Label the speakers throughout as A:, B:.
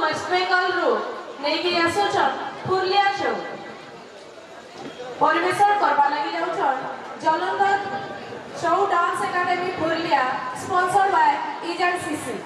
A: Waste Bengal रु नेकी आसोचन Purulia show परिवेशन करबा लागि जाउछन Jalandhar show dance academy Purulia sponsored by इजन सीसी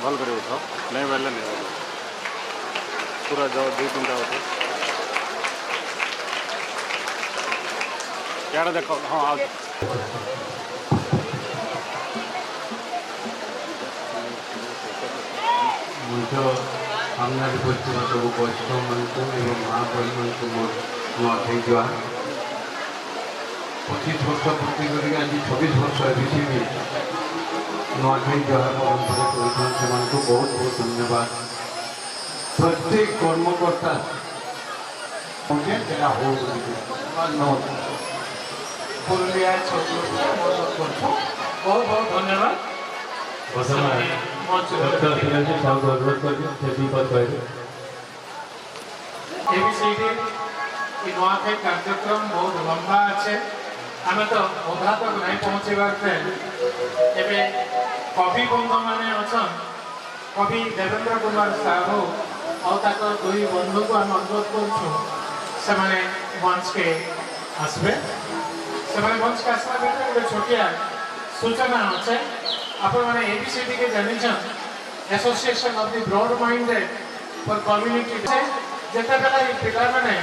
B: भल कर उठ नहीं बेले नहीं पूरा जाओ 2-3टा उठ क्या देखो हाँ आज
C: सामने पश्चिम सब वैष्णव मानक महाबली मानक नई जुआ 25 वर्ष पूर्ति कर आज 26 वर्ष एबी नई जुआ परंपरा से बहुत बहुत धन्यवाद प्रत्येक कर्मकर्ता पुरुलिया बहुत बहुत धन्यवाद
D: कि नुआखाई कार्यक्रम बहुत लंबा अच्छे आम तो अधा तक नहीं पहुँचबार एवं कवि बंधु मैंने अच्छा कवि देवेंद्र कुमार साहू और दुई बंधु को आम अनुरोध कर मंच के आसबे से मंच के आसला बेटे गोटे छोटिया सूचना अच्छे आपण मैंने एबीसीडी के जान association of the broad minded for community जेटा बेला ये पिला माने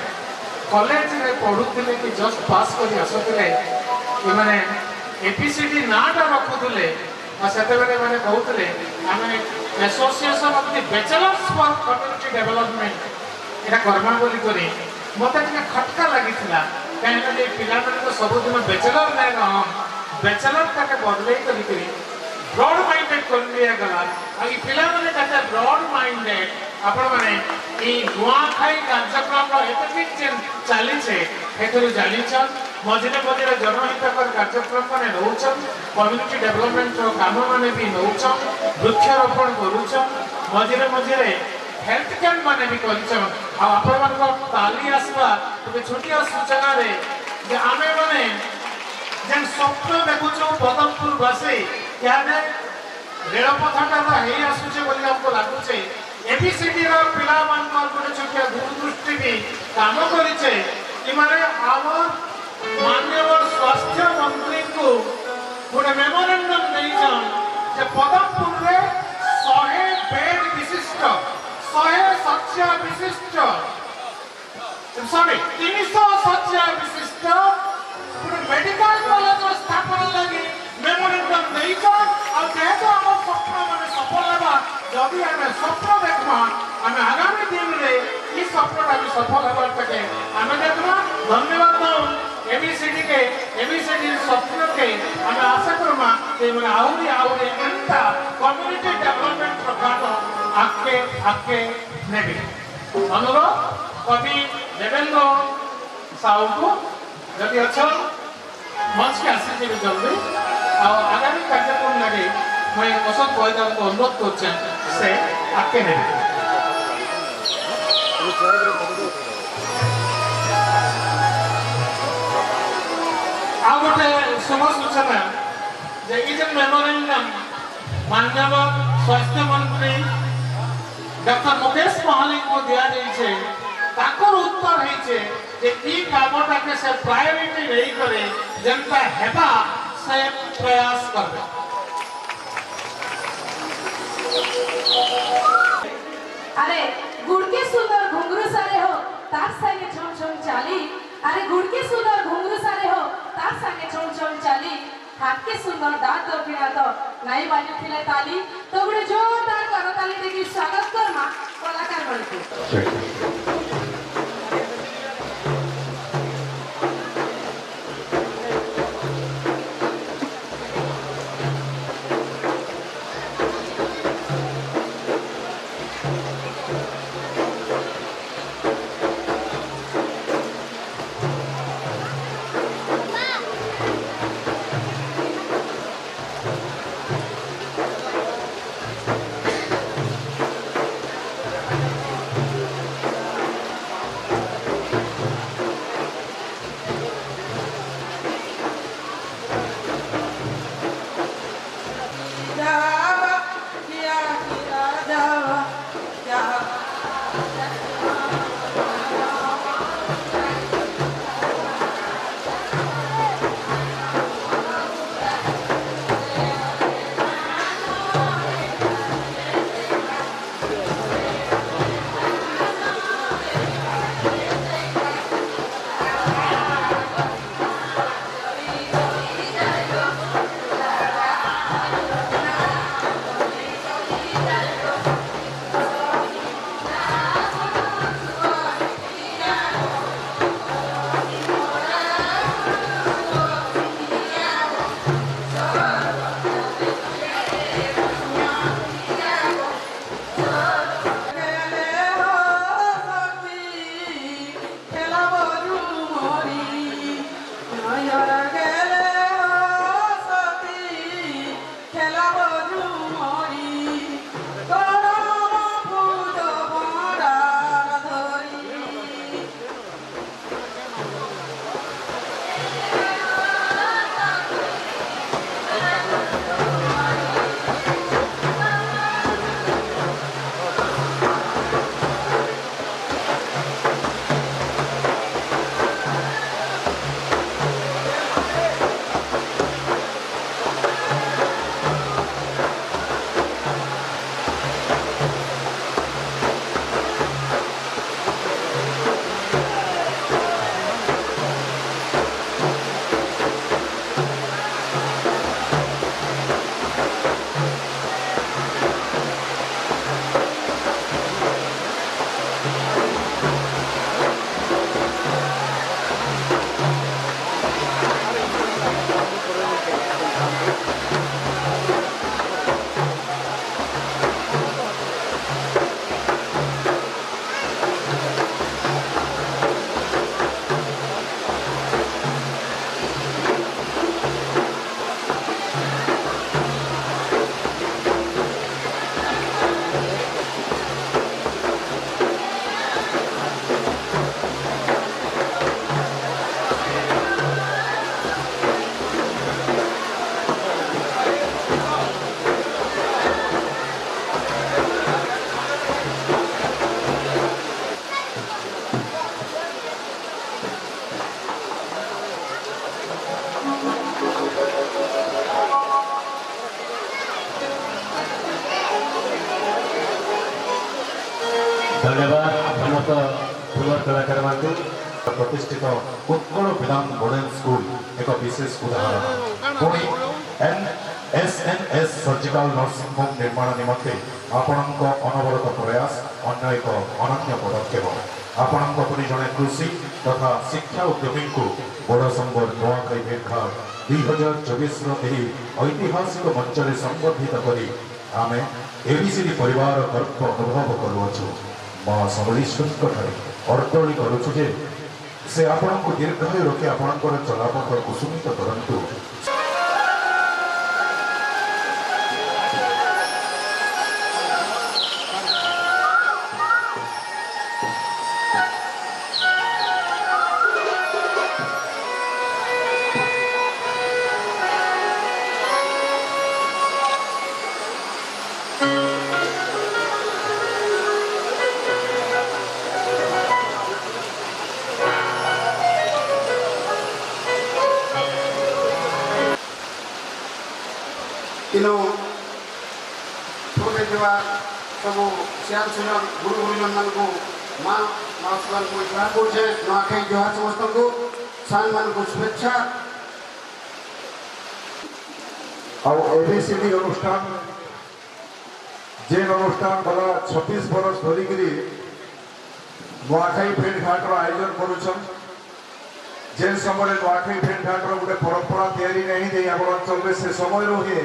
D: कॉलेज रे पढुथिले कि जस्ट पास करी आसुथिले कि माने एबीसीडी नाटा रखुथिले आ सेते बेले माने कहउथिले आमे association of the bachelors for community development एटा कर्मा बोली करी मते टिके खटका लागिथिला काहेना जे पिला माने तो सब दिन बैचलर नै न बैचलर ताके बदलै करी ब्रॉड माइंडेड कर लिया गला आगे पिला माने ताके ब्रॉड माइंडेड आपण माने ई नुआखाई कार्यक्रम रो एतकी चली छे हेतु जानि छ मझिरे मझिरे जनहितकर कार्यक्रम माने रहउछ कम्युनिटी डेवलपमेंट रो काम माने भी रहउछ वृक्षारोपण करूछ मझिरे मझिरे हेल्थ कैंप माने भी करिछ आ आपण मन को ताली आसवा तो छोटिया सूचना रे जे आमे माने जेन स्वप्न देखुछु पदमपुर वासी क्या ने रेलपथटा तो हे आसुचे बोली हमको लागुचे एबीसीडी रो पिला मान को गोटे छोटिया दूरदृष्टि भी काम करिছে कि माने आवर माननीय स्वास्थ्य मंत्री को गोटे मेमोरेंडम देइछन जे पदमपुर रे 100 बेड विशिष्ट 100 शଯ୍ୟା विशिष्ट सॉरी 300 शଯ୍ୟା विशिष्ट पूरे मेडिकल कॉलेज स्थापना लगी मेमोरेंडम देइछन और जेहेतु हम स्वप्न माने सफल हेबा जदि हमें स्वप्न देखमा हमें आगामी दिन रे ई स्वप्नटा भी सफल हेबा तके हमें देखमा धन्यवाद दऊ एबीसीडी स्वप्न के हमें आशा करमा कि माने आउरी एंता कम्युनिटी डेवलपमेंट प्रोग्राम आके नेबी अनुरोध कवि देवेंद्र साहू को जदि अच्छा मंच के आसी जल्दी आगामी कार्यक्रम लगे मैं अशोक गोयदा को अनुरोध कर से आके नेबी आ गोटे शुभ सूचना जे ई जे मेमोरेंडम माननीय स्वास्थ्य मंत्री डॉक्टर मुकेश महालिक को दिया जाइए ताकर उत्तर है जे ई कामटा के से प्रायोरिटी नहीं करे जनता हेबा से प्रयास करबे
A: अरे गुड़के सुंदर घुंघरू सारे हो तार संगे छम छम चाली अरे गुड़के सुंदर घुंघरू सारे हो तार संगे छम छम चाली हाथ के सुंदर दांत तो बिना तो नहीं बाजू खिले ताली तो बड़े जोरदार करताली देखी स्वागत करमा कलाकार बनके
E: ଫୁଲର କଳାକାର ମାନଙ୍କୁ ପ୍ରତିଷ୍ଠିତ ଉତ୍କଳ ବିରାମ ମଡେଲ ସ୍କୁଲ ଏକ ବିଶେଷ ଉଦାହରଣ। ପୁଣି SNS ସର୍ଜିକାଲ ନର୍ସିଂ ହୋମ ନିର୍ମାଣ ନିମନ୍ତେ ଆପଣଙ୍କ ଅନବରତ ପ୍ରୟାସ ଅନ୍ୟ ଏକ ଅନନ୍ୟ ପଦକ୍ଷେପ। ଆପଣଙ୍କ ପରି ଜଣେ କୃଷି ତଥା ଶିକ୍ଷା ଉଦ୍ୟମୀଙ୍କୁ ବଡ଼ ସମ୍ବର ନୂଆଖାଇ ଭେଟଘାଟ 2024ର ଏହି ଐତିହାସିକ ମଞ୍ଚରେ ସମ୍ବର୍ଦ୍ଧିତ କରି ଆମେ ABCD ପରିବାର ଗର୍ବ ଅନୁଭବ କରୁଅଛୁ। ମା ସମଲେଶ୍ୱରୀଙ୍କଠାରେ ଅର୍ତ୍ତଳି କରୁଛୁ ଯେ ସେ ଆପଣଙ୍କୁ ଦୀର୍ଘାୟୁ ରଖି ଆପଣଙ୍କର ଚଲାପଥ କୁସୁମିତ କରନ୍ତୁ।
F: इनो छोटे जवा सब श्याम सुंदर गुरु गुरुजन मान को माँ मासुमान को इतना कुछ है नौखे जोहार समस्त को सान मान को शुभेच्छा
E: ଆଉ ABCD ଅନୁଷ୍ଠାନ ଯେନ୍ ଅନୁଷ୍ଠାନ ଗଲା 26 ବରଷ ଧରିକିରି ନୂଆଖାଇ ଭେଟଘାଟର ଆୟୋଜନ କରୁଛନ୍। ଯେନ୍ ସମୟରେ ନୂଆଖାଇ ଭେଟଘାଟର ଗୋଟେ ପରମ୍ପରା ତିଆରି ନାହିଁ ଦେଇ ଆମ ଅଞ୍ଚଳରେ ସେ ସମୟରୁ ହିଁ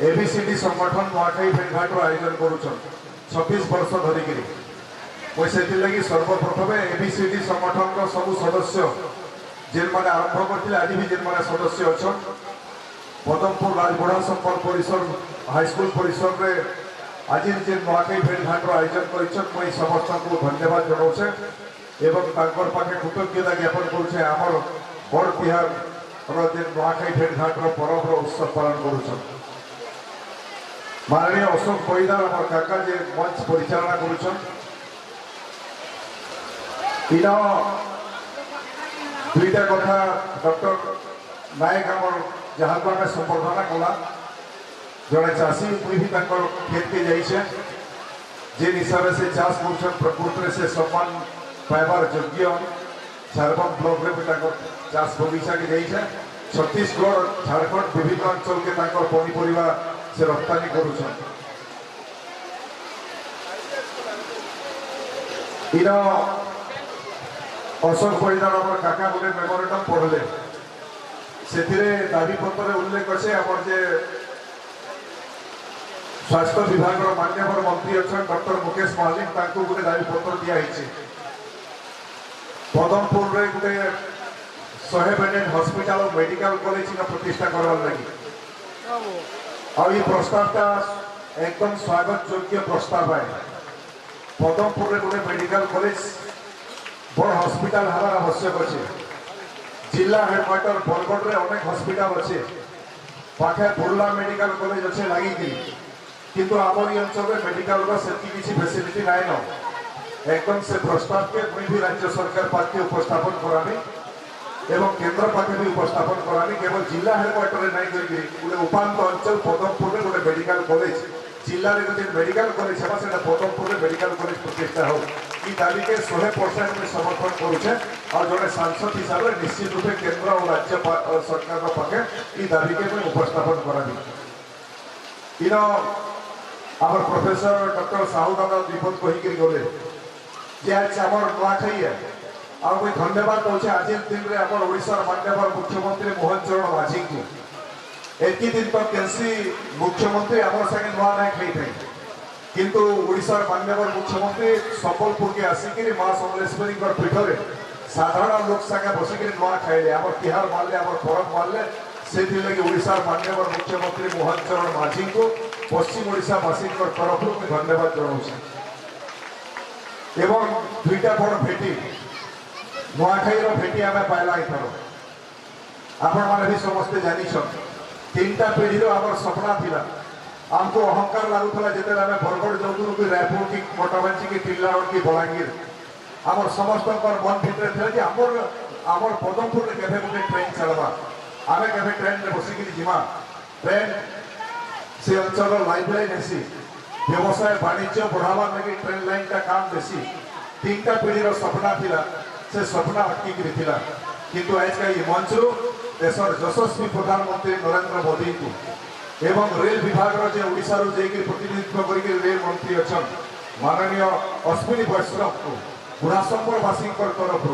E: ABCD ସଂଗଠନ ନୂଆଖାଇ ଭେଟଘାଟର ଆୟୋଜନ କରୁଛନ୍ 26 ବର୍ଷ ଧରିକିରି। ମୁଇଁ ସେଥିଲାଗି ସର୍ବପ୍ରଥମେ ABCD ସଂଗଠନର ସବୁ ସଦସ୍ୟ ଯେନ୍ମାନେ ଆରମ୍ଭ କରିଥିଲେ ଆଜି ବି ଯେନ୍ମାନେ ସଦସ୍ୟ ଅଛନ୍ पदमपुर राजबड़ा संपर्क परिसर हाईस्कूल परिसर में आज जे नूआखाई भेटघाटर आयोजन कर समस्त को धन्यवाद जनाऊे एवं पाखे कृतज्ञता ज्ञापन करुचे आमर बड़ तिहार जे नूआखाई भेटघाटर पर्व उत्सव पालन कर माननीय अशोक परिदार आम काका जे मंच परिचालना कर दुईटा कथा डॉक्टर नायक आम जहाँ को आम संबर्धना कला जड़े चाषी मुई भी खेत के जाइए जिन हिसाब से चाष कर प्रकृत में से सम्मान पाइबार योग्य झारखंड ब्लॉक में भी चाष बगीचा के जाइए छत्तीसगढ़ झारखंड विभिन्न अंचल के पनीपरिया से रप्तानी कर अशोक परिधान काका बोले मेमोरेंडम पढ़ले से दाबी पत्र उल्लेख अच्छे आमर जे स्वास्थ्य विभाग मान्यवर मंत्री अच्छा डॉक्टर मुकेश महालिक गोटे दाबी पत्र दिखाई पदमपुर में गोटे 100 बेडेड हॉस्पिटल और मेडिकल कॉलेज प्रतिष्ठा करवार लगी और ये प्रस्तावटा एकदम स्वागत योग्य प्रस्ताव है। पदमपुर में गोटे मेडिकल कॉलेज बड़ हॉस्पिटल हमार आवश्यक अच्छे जिला हेडक्वार्टर बरगढ़ में अनेक हॉस्पिटल अच्छे पाखे बुर्ला मेडिकल कॉलेज अच्छे लगी किंतु आमर अंचल में मेडिकल से फैसिलिटी नाइन एकदम से प्रस्ताव के मुझे भी राज्य सरकार पाखे उपस्थापन करामी एवं केंद्र पाखे भी उपस्थापन करामी केवल जिला हेडक्वार्टर में नहीं करके गोटे उपांत अंचल पदमपुर में गोटे मेडिकल कॉलेज जिले में जो मेडिकल कॉलेज है पदमपुर में मेडिकल कॉलेज प्रतिष्ठा हो ये दाबी के 100% में समर्थन करुचे और जड़े सांसद हिसाब से निश्चित रूपे केंद्र और राज्य सरकार पाखे ये दाबी के मैं उपस्थापन करानी आम प्रोफेसर डॉक्टर साहू दादा विपद कहीकि गले जे आज आम नूआखाई है और मुझे धन्यवाद दूचे आज दिन में आम ओडिशार मान्यवर मुख्यमंत्री मोहन चरण माझी को एक दिन तक कैसी मुख्यमंत्री आम संगे नुआ नहीं खाई थे किंतु ओडिशार मान्यवर मुख्यमंत्री संबलपुर के आसिक माँ समलेश्वरी पीठ में साधारण लोक संगे बसिक नुआ खाइले आम तिहार मानले आम पर्व मानले से ओडिशार मान्यवर मुख्यमंत्री मोहन चरण माझी को पश्चिम ओडिशावासी तरफ मुझे धन्यवाद जनाऊे एवं दुईटा बड़ भेटी नुआखाई भेटी आम पाइला एथर आपण मैंने भी समस्ते जानी 3टा पीढ़ी आम सपना थिला आमको अहंकार लगुला जिते आम बरगढ़ जाऊँ कि रायपुर कि कटाबांची कि टिल्लागढ़ कि बलांगीर आम समस्त मन भितर था कि आमर पदमपुर में केवे गोटे ट्रेन चलवा आम के ट्रेन में बसिक जीमा ट्रेन से अंचल लाइफ लाइन हेसी व्यवसाय वाणिज्य बढ़ावा लगे ट्रेन लाइन का काम बेसी तीनटा पीढ़ीर सपना थिला से सपना अटकी थिला किंतु आज का ये मंच देशर यशस्वी प्रधानमंत्री नरेंद्र मोदी को एवं रेल विभाग जे ओडिशा रो जेकी प्रतिनिधित्व करके रेल मंत्री अछन माननीय अश्विनी वैष्णव को बुढ़ाशंकरवासी तरफ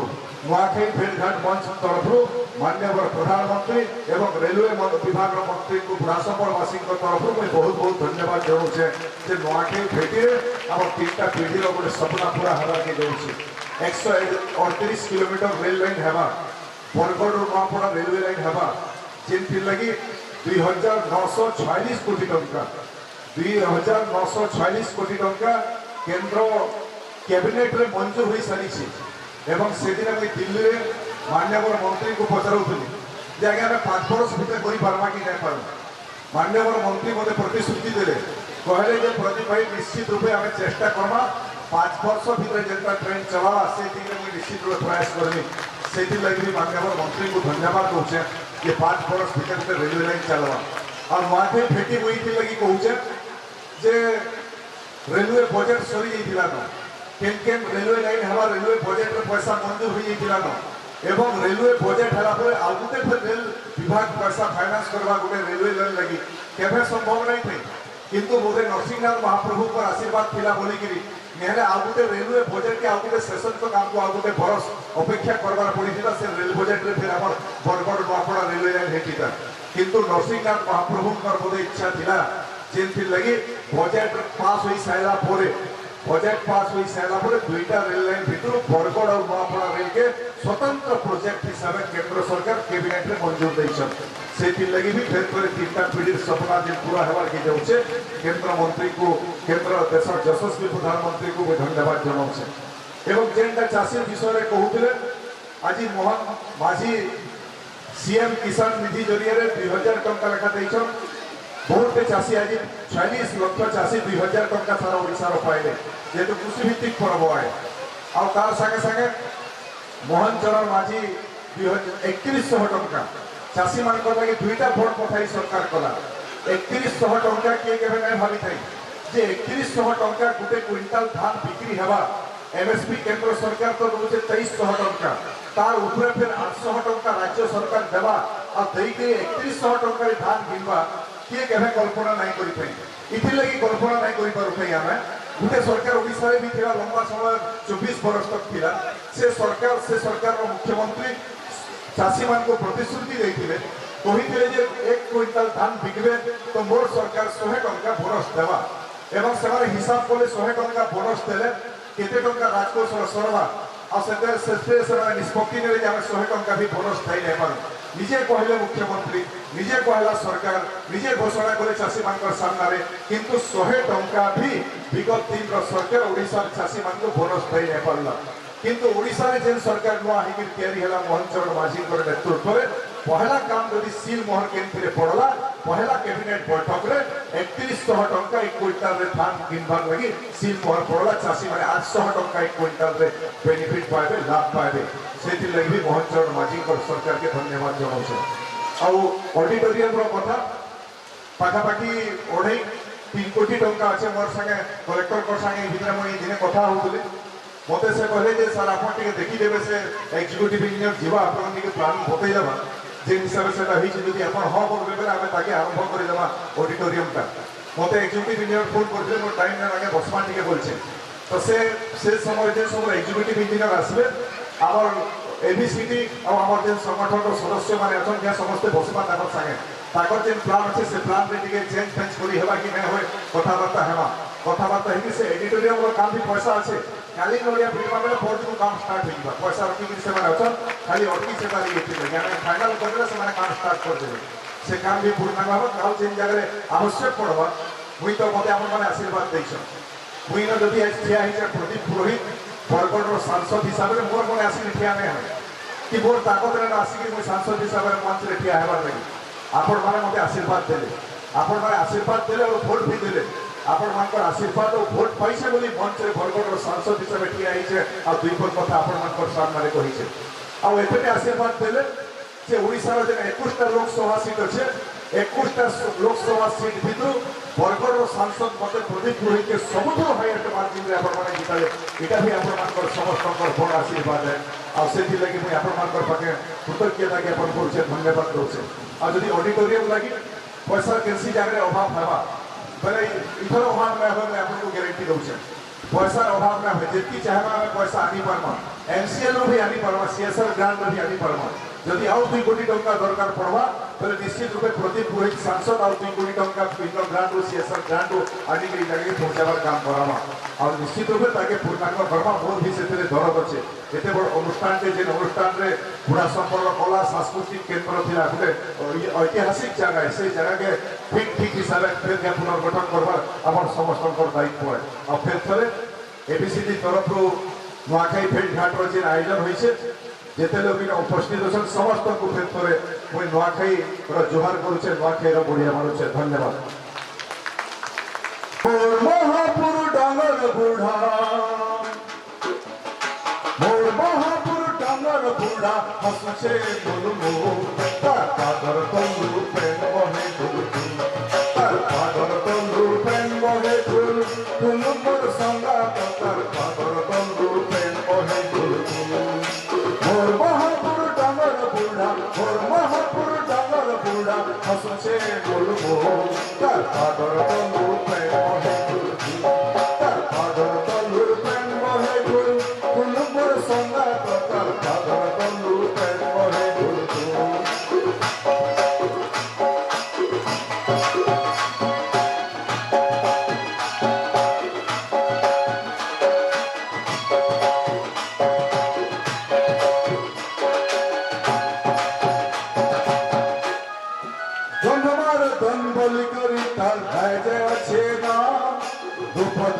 E: नुआखाई भेटघाट मंच तरफ माननीय प्रधानमंत्री एवं रेलवे विभाग मंत्री को बुढ़ाशंकरवासी तरफ मुझे बहुत बहुत धन्यवाद जनाऊे जे नुआखाई भेटी आम तीनटा पीढ़ीर गोटे सपना पूरा हवा के जाऊँगी 138 किलोमीटर रेल लाइन हेबा बरगढ़ नुआपड़ा रेलवे लाइन हेबा जिन लगी 2946 कोटी टंका 2946 कोटी टंका केंद्र कैबिनेट रे मंजूर हो सारी एवं से दिन मुझे दिल्ली में माननीय मंत्री को पचारूली जे आगे आम 5 वर्ष भितर करा कि नहीं पार माननीय मंत्री मत प्रतिश्रुति देले कहले जे प्रदीप भाई निश्चित रूपे आम चेष्टा करमा 5 वर्ष भितर जेनता ट्रेन चला से मुझे निश्चित रूप प्रयास करमी से लगे माननीय मंत्री को धन्यवाद दूचे ये 5 वर्ष भितर रेलवे लाइन चलवा और माथे भेटी मुझे लगी कहूचे जे रेलवे बजेट सरी जाइला न केन केन रेलवे लाइन हवा रेलवे बजेट रे पैसा मंजूर हो जाइला न एवं रेलवे बजेट हला पर आ गुटे फिर रेल विभाग पैसा फाइनेंस करवा गुटे रेलवे लाइन लगी केबे संभव नहीं थे किंतु मोदे नरसिंहनाथ महाप्रभु पर आशीर्वाद थिला बोली कि नेहले आ गुटे रेलवे बजेट के आ गुटे सेशन तो काम को आ गुटे बरस अपेक्षा करबार पड़ीला से रेल बजेट रे फिर हमर बरगढ़ नुआपड़ा रेलवे लाइन हेटिता किंतु नरसिंहनाथ महाप्रभु कर मोदे इच्छा थिला जेन लगी बजेट पास हो सारा बजेट पास हो सारा दुईटा रेल लाइन भितर बरगढ़ और नुआपड़ा रेल के स्वतंत्र प्रोजेक्ट हिसाब से केंद्र सरकार कैबिनेट में मंजूर देछन से लगी भी फिर कर तीनटा पीढ़ी सपना जो पूरा होवार के जाऊे केंद्र मंत्री को केंद्र देश यशस्वी प्रधानमंत्री को धन्यवाद जनाऊे एवं जेनटा चाषी विषय में कहते आज मोहन माझी सीएम किसान निधि जरिए 2000 टंका लेखा देछन बहुत चाषी आज 46 लक्ष चाषी 2000 टंका सारा ओडिशार पाइले जेहेतु कृषि भित्तिक पर्व आए आउ तार संगे संगे मोहन चरण माझी 3100 टंका चाषी मान लगे दुईटा भोट पठाई सरकार कला 3100 टंका किए के नहीं भावी थाई जे 3100 टंका गोटे क्विंटाल धान बिक्री हेबा एमएसपी केंद्र सरकार तो दूचे 2300 टंका तार ऊपर फिर 800 टंका राज्य सरकार देवा और देके 3100 टंका धान घिनवा किए केबे कल्पना नहीं करि थाई इथि लगी कल्पना नहीं करि पारु थाई आमे गुटे सरकार ओडिसा रे भी थिला लंबा समय 24 वर्ष तक थिला से सरकार रो मुख्यमंत्री चाषी मान को प्रतिश्रुति देथिले कहिथिले जे 1 क्विंटल धान बिकबे तो मोर सरकार 100 टंका बोनस देवा एवं से हिसाब कले 100 टंका बोनस देले केते टंका राजकोष सरवा और से निष्पत्ति ने 100 टंका भी बोनस थी नहीं पार निजे कहले मुख्यमंत्री निजे कहला सरकार निजे घोषणा करे चाषी मान सामने किंतु 100 टंका भी विगत 3 सरकार ओडिशा चाषी मान को बोनस थी नहीं पारला किंतु ओडिशा रे जेन सरकार नुआ हिकी तैयारी हला मोहन चरण माझी नेतृत्व में पहला काम जदि सील मोहर केंद्र पड़ला पहला कैबिनेट बैठक रे 3100 टंका 1 क्विंटल रे धान किनबार लगी सील मोहर पड़ला चाषी माने 800 टंका 1 क्विंटल रे बेनिफिट पाइबे लाभ पाइबे सेति लगी मोहन चरण माझी सरकार के धन्यवाद जनाउछे आउ ऑडिटोरियम रो कथा पाखापाखी 3 कोटी टंका अच्छे मोर संगे कलेक्टर को संगे भितर मुई दिने कथा होतले मते से कहले जे सर आपण टिके देखि देबे से एग्जीक्यूटिव इंजीनियर जीवा आपण टिके प्लान बतै देबा जे हिसाब से ता हिच जदि आपण ह करबे बेले आमे ताके आरंभ करि देबा ऑडिटोरियम का मते एग्जीक्यूटिव इंजीनियर फोन करले मो टाइम ना लागे बसमा टिके बोलछे तो से समय जे सब एग्जीक्यूटिव इंजीनियर आसबे आवर एबीसीटी और आवर जे संगठन रो सदस्य माने अछन जे समस्त बसमा ताकर संगे ताकर जे प्लान अछि से प्लान रे टिके चेंज करि हेबा कि नै होय कथाबार्ता है से एडिटोरियम रो काम भी पैसा अच्छे खाली नोडिया फिल्म में फोर्थ को काम स्टार्ट होइबा पैसा रखी कि से माने अछन खाली अटकी से ताली एथि यानी फाइनल करले से माने काम स्टार्ट कर देबे से काम भी पूर्ण भाव काल जेन जगह आवश्यक पड़बा मुई तो मते आपन माने आशीर्वाद दैछ मुई न जदि आज ठिया हिचे प्रदीप पुरोहित बरगढ़ रो सांसद हिसाब रे मोर कोने आसी ठिया नै है कि मोर ताकत रे आसी कि मुई सांसद हिसाब रे मंच रे ठिया हेबार लागि आपन माने मते आशीर्वाद देले आपन माने आशीर्वाद देले और वोट भी देले आपण मानकर आशीर्वाद और वोट पाइसे बोली मंच रे बरगढ़ सांसद हिसाब से ठिया हिचे आ दुई पद कथा आपण मानकर सामने कहिছে आ एते आशीर्वाद देले जे ओडिसा रे 21 टा लोकसभा सीट अछि 21টা লোকসভা সিট ভিতর বরগড় সাংসদ মতে প্রদীপ পুরোহিতকে ସବୁଠୁ ହାଇଏଷ୍ଟ ମାର୍ଜିନରେ ଆପଣମାନେ ଜିତାଲେ ଏଇଟା ବି ଆପଣମାନଙ୍କର ସମସ୍ତଙ୍କର ବଡ଼ ଆଶୀର୍ବାଦ ହେ ଆଉ ସେଥିଲାଗି ମୁଇଁ ଆପଣମାନଙ୍କର ପାଖେ କୃତଜ୍ଞତା ଜ୍ଞାପନ କରୁଛେ ଧନ୍ୟବାଦ ଦଉଛେ ଆଉ ଯଦି ଅଡିଟୋରିୟମ ଲାଗି ପଇସା କେନ୍ସି ଜାଗାରେ ଅଭାବ ହେବା ବୋଲେ ଇଥର ଅଭାବ ନାଇଁ ହେବା ମୁଇଁ ଆପଣଙ୍କୁ ଗ୍ୟାରେଣ୍ଟି ଦଉଛେ ପଇସାର ଅଭାବ ନାଇଁ ହୁଏ ଯେତିକି ଚାହିଁବା ଆମେ ପଇସା ଆଣିପାରମା MCL ରୁ ବି ଆଣିପାରମା CSR ଗ୍ରାଣ୍ଟରୁ ବି ଆଣିପାରମା যদি ଆଉ 2 কোটি ଟଙ୍କା ଦରକାର ପଡ଼ବା ତାହେଲେ ନିଶ୍ଚିତ ରୂପେ ପ୍ରଦୀପ ପୁରୋହିତ ସାଂସଦ ଆଉ 2 କୋଟି ଟଙ୍କା ବିଭିନ୍ନ ଗ୍ରାଣ୍ଟରୁ CSR ଗ୍ରାଣ୍ଟରୁ ଆଣିକି ଏଇ ଜାଗାରେ ପହଞ୍ଚାବାର କାମ କରାମା ଆଉ ନିଶ୍ଚିତ ରୂପେ ତାକେ ପୂର୍ଣ୍ଣାଙ୍ଗ କରମା ମୋର ବି ସେଥିରେ ଦରଦ ଅଛେ ଏତେ ବଡ଼ ଅନୁଷ୍ଠାନଟେ ଯେ ଅନୁଷ୍ଠାନରେ ବୁଢ଼ା ସମ୍ପର୍କ କଲା ସାଂସ୍କୃତିକ କେନ୍ଦ୍ର ଥିଲା ଗୋଟେ ଐତିହାସିକ ଜାଗା ସେ ଜାଗାକେ ଠିକ ହିସାବରେ ଫେର ପୁନର୍ଗଠନ କରବାର ଆମର ସମସ୍ତଙ୍କର ଦାୟିତ୍ୱ ହେ ଆଉ ଫେର ଥରେ ABCD ତରଫରୁ ନୂଆଖାଇ ଭେଟ ଘାଟର ଯେ ଆୟୋଜନ ହୋଇছে যেতে লোক উপস্থিত অছেন সমস্ত ক্ষেত্রে মুই নূয়াখাই জোহার করুছে নূয়াখাইর বড়িয়া মানুষে ধন্যবাদ মহাপুর ডাঙ্গর বুড়া মোর মহাপুর ডাঙ্গর বুড়া হসছে বলবো তার পাদর তন্দু প্রেম বহে ফুল তার পাদর তন্দু প্রেম বহে ফুল তুলু মোর সঙ্গা তার পাদর তন্দু প্রেম বহে ফুল মোর মহাপুর ডাঙ্গর বুড়া হসছে বলবো তার পাদর তন্দু প্রেম বহে ফুল তার পাদর তন্দু প্রেম বহে ফুল তুলু মোর সঙ্গা তার পাদর তন্দু প্রেম বহে ফুল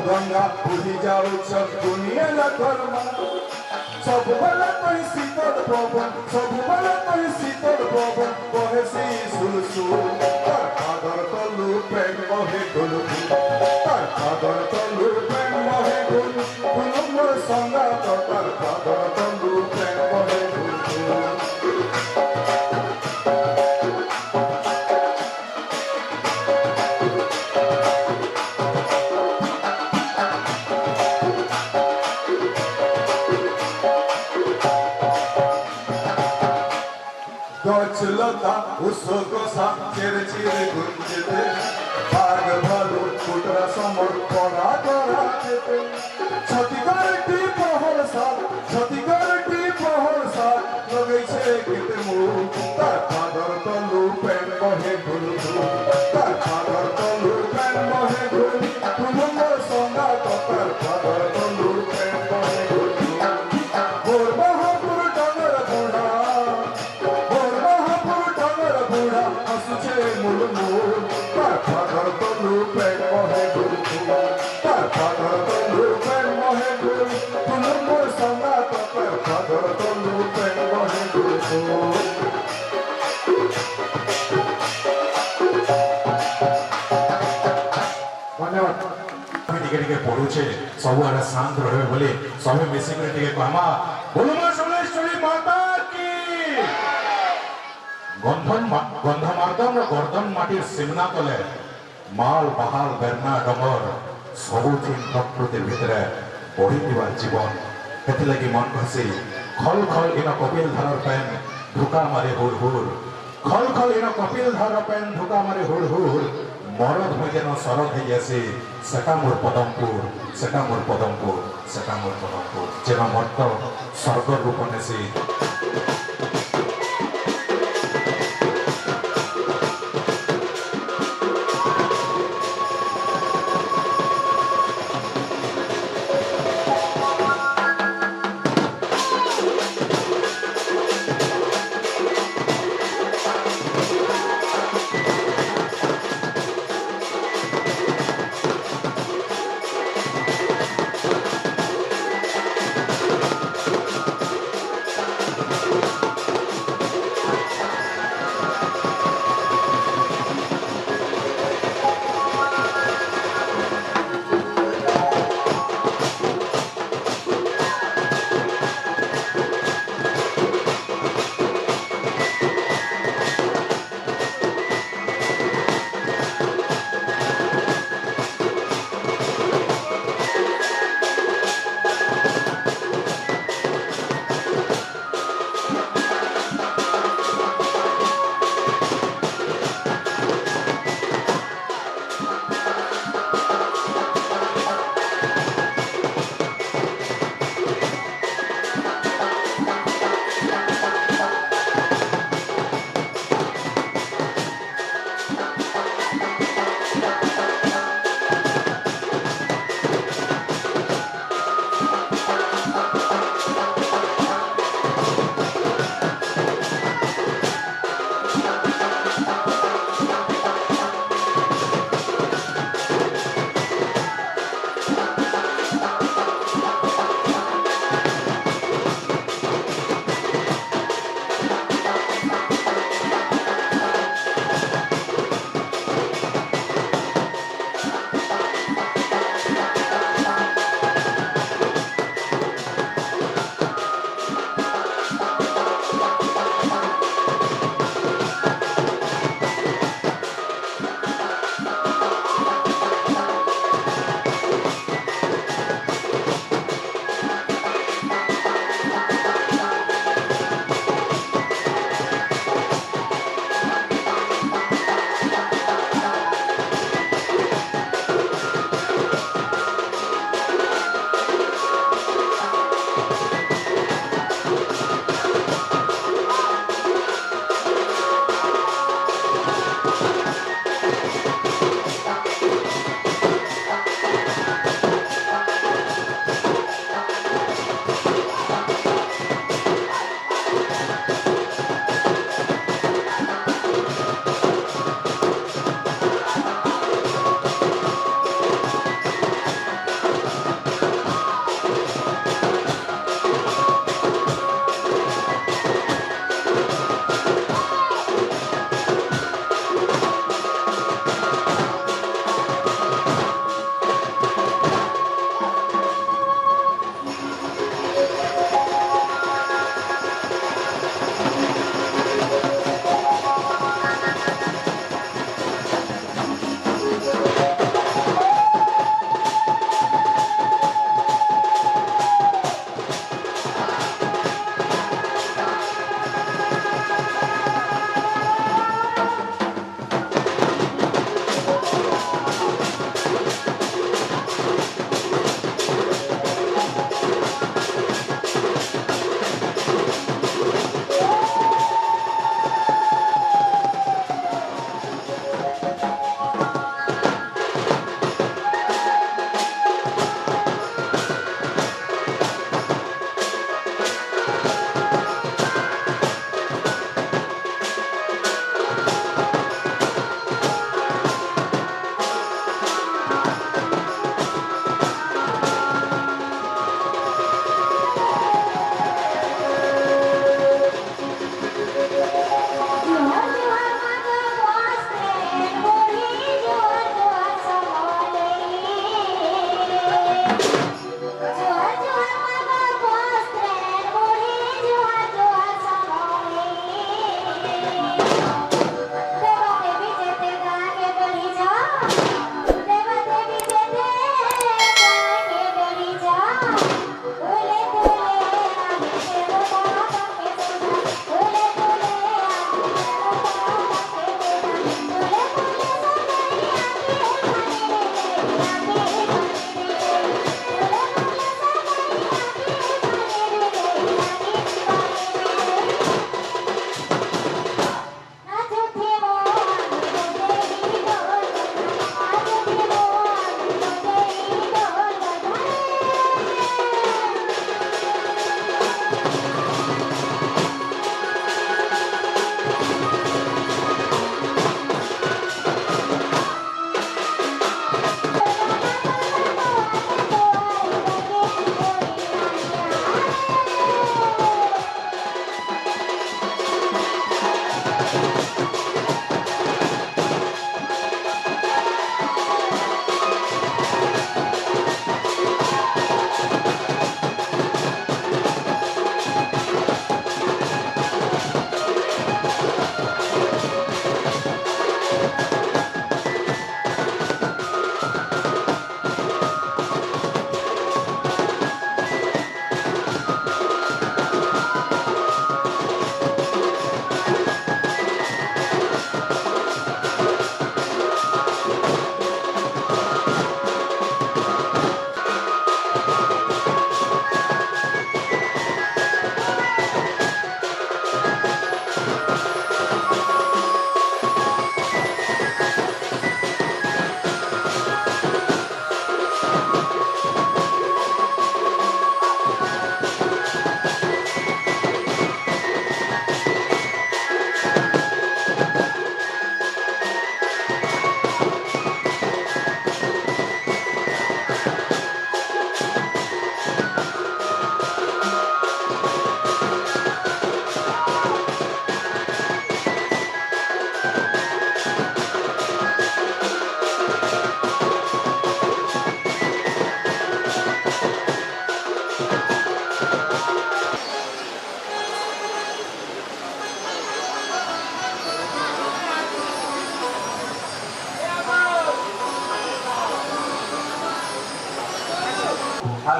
E: গঙ্গা পুরি যাউছন দুনিয়া কর্মা ସବୁବେଳେ ପାଇଁ ଶୀତଳ ପବନ ସବୁବେଳେ ପାଇଁ ଶୀତଳ ପବନ ବହେ ସେଇ ସୁଲସୁଲ ତାର ପାଦର ତଲୁ ପ୍ରେମ ବହେ ଗୁଲୁ ତାର ପାଦର ତଲୁ ପ୍ରେମ ବହେ ଗୁଲୁ ଗୁଲୁ ମୋର ସଙ୍ଗାତ ତାର ପାଦର ତଲୁ ପ୍ରେମ ବହେ ଗୁଲୁ গছলতা উৎসগসা চেরে চিরে গুঞ্জতে ভাগ ভালো কুটরা সমর করা করা যেতে ছতিগড়টি প্রহর সাত লগেছে কেতে মুখ তার পাদর তলু প্রেম বহে গুল তার পাদর তলু প্রেম বহে গুল তুলু মোর সঙ্গা তার পাদর তলু প্রেম বহে গুল মোর মহাপুর ডাঙ্গর বুড়া হসছে মূল তার পাদর তলু প্রেম বহে গুল তার পাদর তলু প্রেম বহে গুল তুলু মোর সঙ্গা তার পাদর তলু প্রেম বহে গুল ধন্যবাদ আমি টিকে টিকে পড়ুছে ସବୁଆଡେ ଶାନ୍ତ ରହିବେ ବୋଲି ସବୁ ମିଶିକରି ଟିକେ କହମା ବୋଲମା সোমেশ্বরী মাতা কি গন্ধমার্দন গর্দন মাটির সিমনা তলে মাল বাহাল বেরনা ডমর ସବୁଥିନ୍ প্রকৃতির ভিতরে পড়িଥିବା জীবন ସେଥିଲାଗି মন ଖସି খল খল ইন কপিল ধারর পেন ধুকা মারে হুড় হুড় খল খল ইন কপিল ধারর পেন ধুকা মারে হুড় হুড় মরদ হয়ে যেন শরৎ হয়ে আসে সেটা মোর পদমপুর সেটা মোর পদমপুর সেটা মোর পদমপুর যেন মর্ত স্বর্গ রূপ নেছি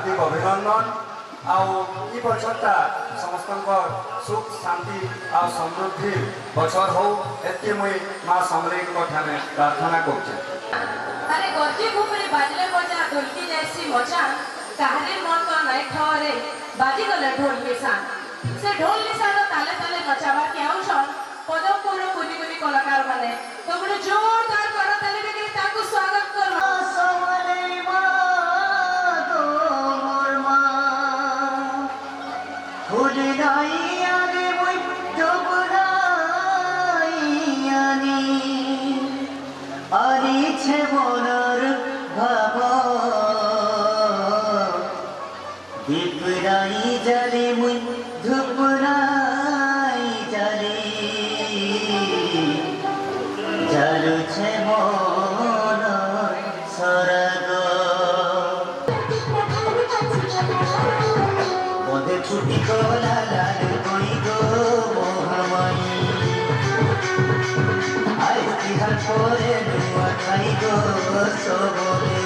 E: हार्दिक अभिनंदन आई बचरटा समस्त सुख शांति आ समृद्धि बचर हो एति मुई माँ समलेई ठाने प्रार्थना करुचे।
A: अरे गति घुमरी बाजले बजा ढोलकी जैसी मजा काहरे मन तो नहीं ठहरे बाजी गले ढोल निशान से ढोल निशान ताले ताले नचावा के आउछन पदमपुर कुनी कुनी कलाकार माने तो बड़े जोरदार कर ताले के ताकू स्वागत करवा
G: समले मा दो मोर मा खुद नाई आगे मुई डबराई आनी आनी छे मोनर भाव दीपराई जले मुई धुपराई जले जलु छे मोन सरग बंधे छुटी गला लाल कोई गो मोहमाई आई तिहार परे नुआ खाई गो सबरे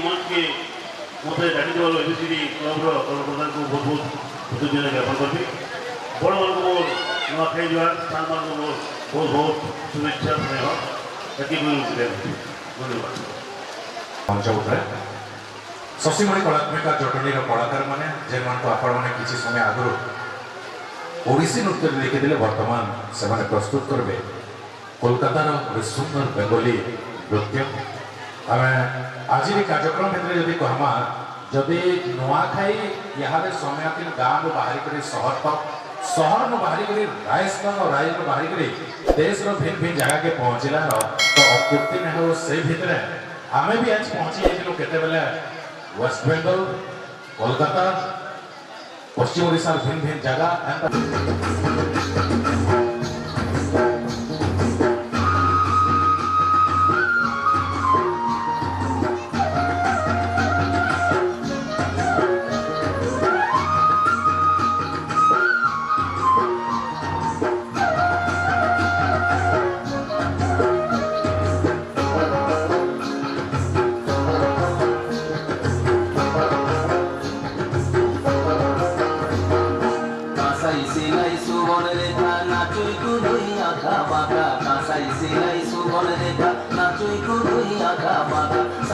H: मंच के मत डाकी देव एबीसीडी क्लब्र कलाप्रधान को बहुत बहुत कृतज्ञता ज्ञापन करी बड़ मान को मोर नुआखाई जुआर स्थान मान को मोर बहुत बहुत शुभेच्छा स्नेह धन्यवाद।
E: मंच उठे शशिमणि कलात्मिका जटनी कलाकार मैंने जेन आपण मैंने किसी समय आगु ओडिसी नृत्य लिखिदे बर्तमान से प्रस्तुत करेंगे कोलकातार गोटे सुंदर बेंगली नृत्य आम आज कार्यक्रम क्षेत्र जदि कहमा जदि नुआखाई यहाँ समय गाँव बाहर कर सहर तक सहर में बाहर कर राजस्थान और राज्य में बाहर कर देश भिन्न भिन्न जगह के पहुँचला तो अत्युक्ति नहीं हो से भितर आम भी आज पहुँची जाइलु केते बेले वेस्ट बेंगल कोलकाता पश्चिम ओडिशा भिन्न भिन्न जगह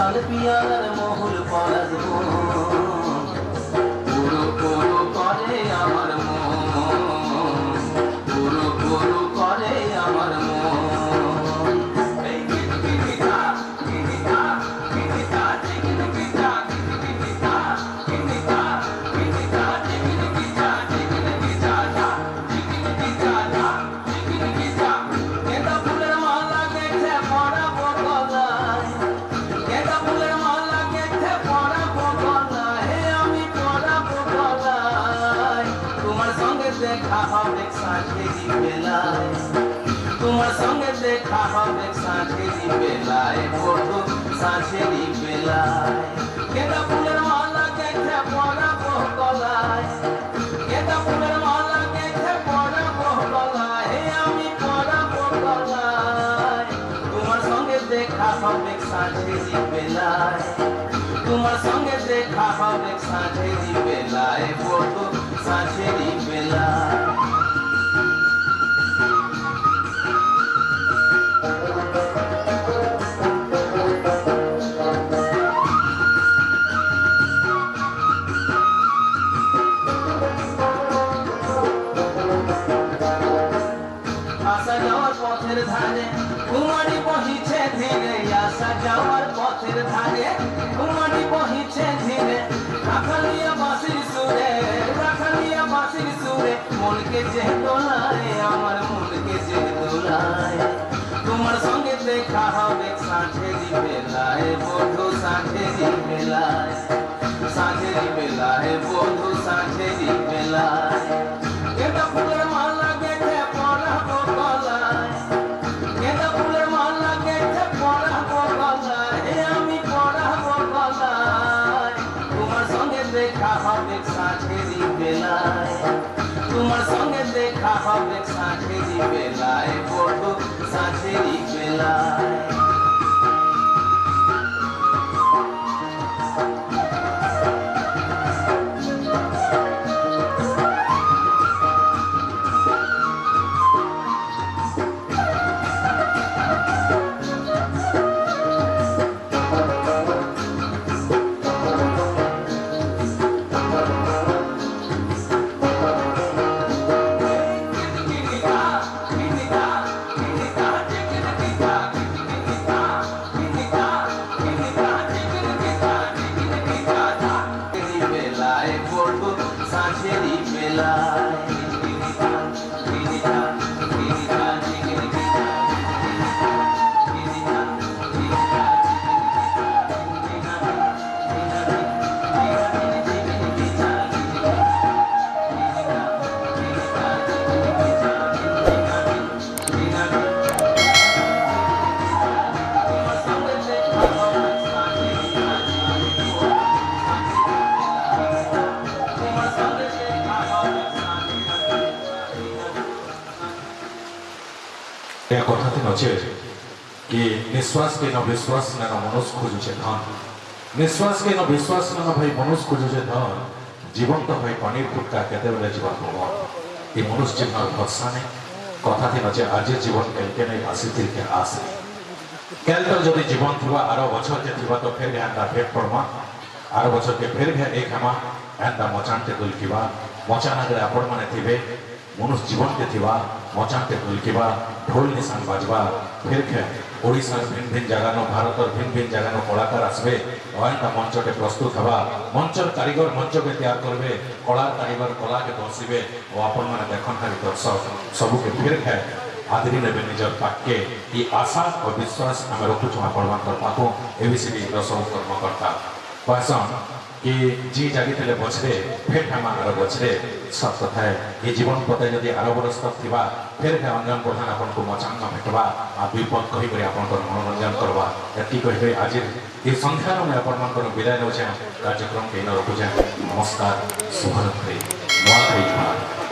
G: লাল পিয়ার মহুল পরাজ পুরো পুরো করে আমার মন পুরো পুরো করে আমার মন এই কিনিটা কিনিটা কিনিটা কিনিটা কিনিটা কিনিটা কিনিটা কিনিটা কিনিটা কিনিটা কেদা ফুলের মালা গেছে পড়া বগলায় কেদা ফুলের মালা গেছে পড়া বগলায় হে আমি পড়া বগলায় তোমার সঙ্গে দেখা হবে সাঁঝেরি বেলায় তোমার সঙ্গে দেখা হবে সাঁঝেরি বেলায় ফটো সাঁঝেরি বেলায় কেদা ফুলের মালা গেছে পড়া বগলায় কেদা ফুলের মালা গেছে পড়া বগলায় হে আমি পড়া বগলায় তোমার সঙ্গে দেখা হবে সাঁঝেরি বেলায় তোমার সঙ্গে দেখা হবে সাঁঝেরি বেলায় ফটো সাঁঝেরি বেলায় আসা যাওয়ার পথের ধারে কুমারী বহিছে ধীরে আসা যাওয়ার পথের ধারে কুমারী বহিছে ধীরে রাখালিয়া বাঁশির সুরে রাখালিয়া বাঁশির সুরে মনকে যে দোলায় আমার মনকে যে দোলায় তোমার সঙ্গে দেখা হবে সাঁঝেরি বেলায় বধু সাঁঝেরি বেলায় সাঁঝেরি বেলায় বধু সাঁঝেরি বেলায় কেদা ফুলের মালা গেছে পড়াবো গলায় কেদা ফুলের মালা গেছে পড়াবো গলায় হে আমি পড়াবো গলায় তোমার সঙ্গে দেখা হবে সাঁঝেরি বেলায় তোমার সঙ্গে দেখা হবে সাঁঝেরি বেলায় বড় সাঁঝেরি বেলায় সাঁঝেরি বেলায়
I: ଏ କଥାଟି ନଛେ କି ନିଶ୍ୱାସ କେ ନ ବିଶ୍ୱାସ ନ ମନୁଷ ଖୋଜୁଛେ ଧନ ନିଶ୍ୱାସ କେ ନ ବିଶ୍ୱାସ ନ ଭାଇ ମନୁଷ ଖୋଜୁଛେ ଧନ ଜୀବନ୍ତ ଭାଇ ପନିର ଫୁଟକା କେତେବେଳେ ଯିବା ପବ ଏ ମନୁଷ ଜୀବନ ଭରସା ନେଇ କଥାଟି ନଛେ ଆଜି ଜୀବନ କେଲକେ ନେଇ ଆସିଥିଲି କେ ଆସେ କେଲ ତ ଯଦି ଜୀବନ ଥିବା ଆର ବছর କେ ଥିବା ତ ଫେର ଏନ୍ତା ଭେଟ ପଡ଼ମା ଆର ବছର କେ ଫେର ଭେ ଏକ ହେମା ଏନ୍ତା ମଚାନଟେ ଦୁଲକିବା ମଚାନ ଆଗରେ ଆପଣମାନେ ଥିବେ ମନୁଷ ଜୀବନ କେ ଥିବା मचानते दुलकिबा ढोल निशान बाजवा फिर खे ओडिशार भिन्न भिन्न जगह भारतर भिन्न भिन्न जगह कलाकार आसबे अनेक मंचटे प्रस्तुत हवा मंचर कारीगर मंच के तैयार करबे कला कारीगर कला के दर्शिबे और आपण माने देखन खाली दर्शक सबू के फिर खे आदरी नेबे निजर पाके ई आशा और विश्वास आम रखुछु आपण मानकर पाको एबीसीडी रसव कर्मकर्ता पासन कि जी जागिले बचरे फिर हमार बचरे सब कथा ये जीवन पते यदि आर बरस तक थिबा फिर है अंजन प्रधान आपन को मचान में भेटवा आ विपद कहि करी आपन को मनोरंजन करवा एति कहिबे आज ये संख्या में आपन मन को विदाय नोचे कार्यक्रम के न रखुचे नमस्कार शुभरात्रि नवा